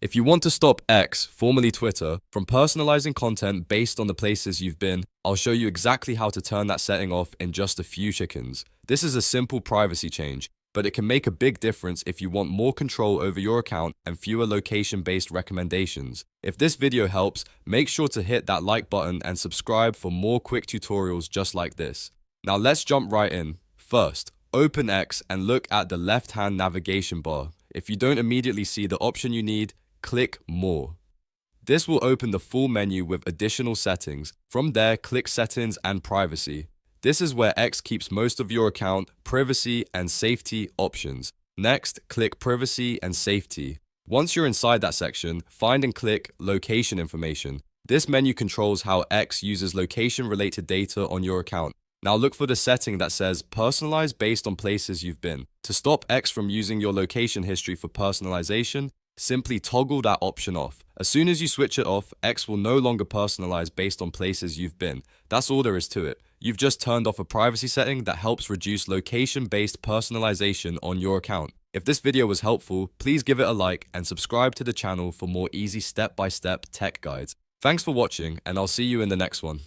If you want to stop X, formerly Twitter, from personalizing content based on the places you've been, I'll show you exactly how to turn that setting off in just a few seconds. This is a simple privacy change, but it can make a big difference if you want more control over your account and fewer location-based recommendations. If this video helps, make sure to hit that like button and subscribe for more quick tutorials just like this. Now let's jump right in. First, open X and look at the left-hand navigation bar. If you don't immediately see the option you need, click More. This will open the full menu with additional settings. From there, click Settings and Privacy. This is where X keeps most of your account, privacy and safety options. Next, click Privacy and Safety. Once you're inside that section, find and click Location Information. This menu controls how X uses location-related data on your account. Now look for the setting that says Personalize based on places you've been. To stop X from using your location history for personalization, simply toggle that option off. As soon as you switch it off, X will no longer personalize based on places you've been. That's all there is to it. You've just turned off a privacy setting that helps reduce location-based personalization on your account. If this video was helpful, please give it a like and subscribe to the channel for more easy step-by-step tech guides. Thanks for watching, and I'll see you in the next one.